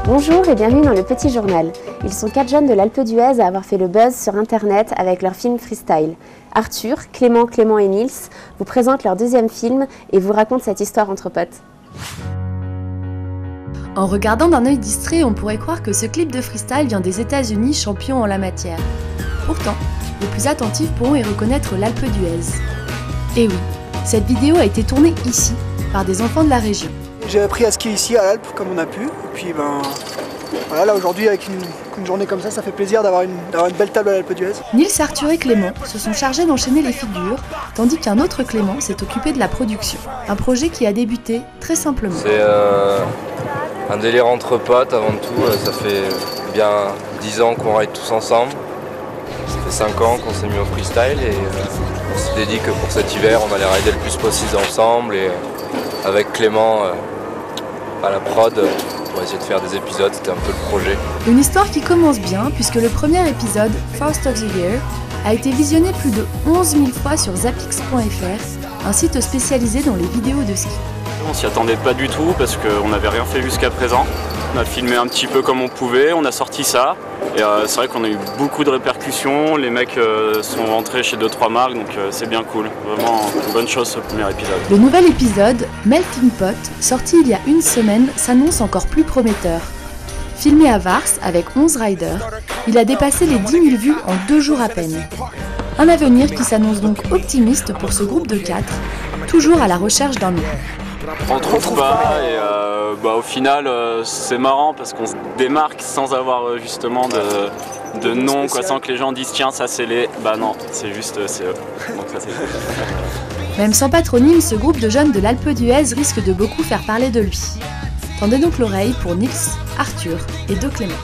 Bonjour et bienvenue dans le Petit Journal. Ils sont 4 jeunes de l'Alpe d'Huez à avoir fait le buzz sur internet avec leur film freestyle. Arthur, Clément et Nils vous présentent leur deuxième film et vous racontent cette histoire entre potes. En regardant d'un œil distrait, on pourrait croire que ce clip de freestyle vient des États-Unis, champions en la matière. Pourtant, les plus attentifs pourront y reconnaître l'Alpe d'Huez. Et oui, cette vidéo a été tournée ici, par des enfants de la région. J'ai appris à skier ici à l'Alpe comme on a pu. Et puis voilà, là aujourd'hui avec une journée comme ça fait plaisir d'avoir une belle table à l'Alpe d'Huez. Nils, Arthur et Clément se sont chargés d'enchaîner les figures, tandis qu'un autre Clément s'est occupé de la production. Un projet qui a débuté très simplement. C'est un délire entre potes avant tout. Ça fait bien 10 ans qu'on ride tous ensemble. Ça fait 5 ans qu'on s'est mis au freestyle et on s'était dit que pour cet hiver on allait rider le plus possible ensemble et avec Clément à la prod pour essayer de faire des épisodes, c'était un peu le projet. Une histoire qui commence bien puisque le premier épisode, First of the Year, a été visionné plus de 11 000 fois sur zapix.fr, un site spécialisé dans les vidéos de ski. On s'y attendait pas du tout parce qu'on n'avait rien fait jusqu'à présent. On a filmé un petit peu comme on pouvait, on a sorti ça. Et c'est vrai qu'on a eu beaucoup de répercussions, les mecs sont rentrés chez 2-3 marques, donc c'est bien cool. Vraiment une bonne chose ce premier épisode. Le nouvel épisode, Melting Pot, sorti il y a une semaine, s'annonce encore plus prometteur. Filmé à Vars avec 11 riders, il a dépassé les 10 000 vues en 2 jours à peine. Un avenir qui s'annonce donc optimiste pour ce groupe de 4, toujours à la recherche d'un nom. On trouve pas et au final c'est marrant parce qu'on se démarque sans avoir justement de nom, quoi, sans que les gens disent tiens ça c'est les... Bah non, c'est juste c'est eux. Donc ça c'est... Même sans patronyme, ce groupe de jeunes de l'Alpe d'Huez risque de beaucoup faire parler de lui. Tendez donc l'oreille pour Nils, Arthur et 2 Clément.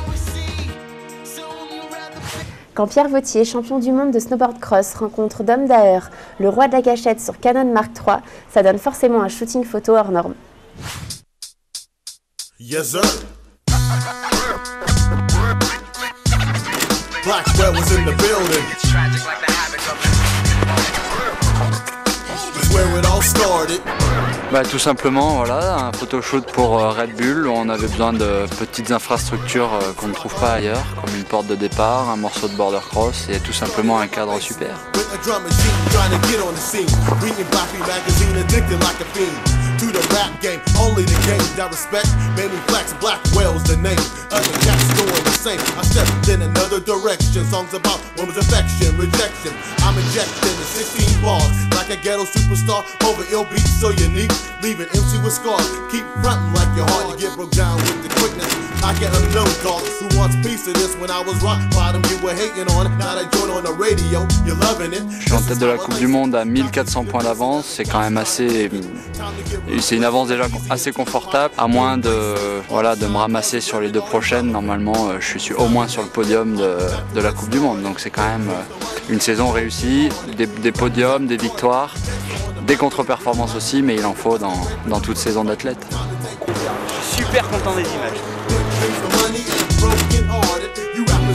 Quand Pierre Vautier, champion du monde de snowboard cross, rencontre Dom Daher, le roi de la gâchette sur Canon Mark III, ça donne forcément un shooting photo hors norme. Yes, sir. Blackwell was in the building. That's where it all started. Tout simplement, voilà, un photoshoot pour Red Bull. On avait besoin de petites infrastructures qu'on ne trouve pas ailleurs, comme une porte de départ, un morceau de border cross et tout simplement un cadre super. To the rap game, only the game that respect. Made me flex, Blackwell's the name. Other cats doing the same. I stepped in another direction. Songs about women's affection, rejection. I'm injecting the 16 bars like a ghetto superstar. Over ill beats so unique, leaving MC with scars. Keep frontin' like you're hard to get broke down with the quickness. I get unknown calls. Who wants piece of this? When I was rock bottom, you were hating on it. Now that joint on the radio, you're loving it. Je suis en tête de la Coupe du Monde à 1400 points d'avance. C'est quand même assez... C'est une avance déjà assez confortable, à moins de me ramasser sur les 2 prochaines. Normalement, je suis au moins sur le podium de la Coupe du Monde. Donc c'est quand même une saison réussie, des podiums, des victoires, des contre-performances aussi, mais il en faut dans toute saison d'athlète. Je suis super content des images.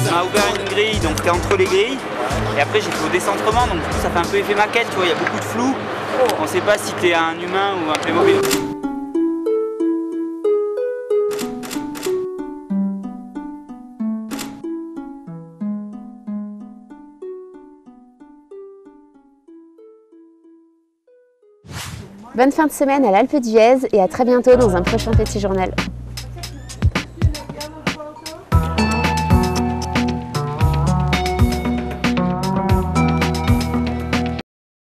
On a ouvert une grille, donc t'es entre les grilles, et après j'ai fait au décentrement, donc du coup ça fait un peu effet maquette, tu vois, il y a beaucoup de flou. On sait pas si t'es un humain ou un Playmobil. Bonne fin de semaine à l'Alpe d'Huez et à très bientôt dans un prochain Petit Journal.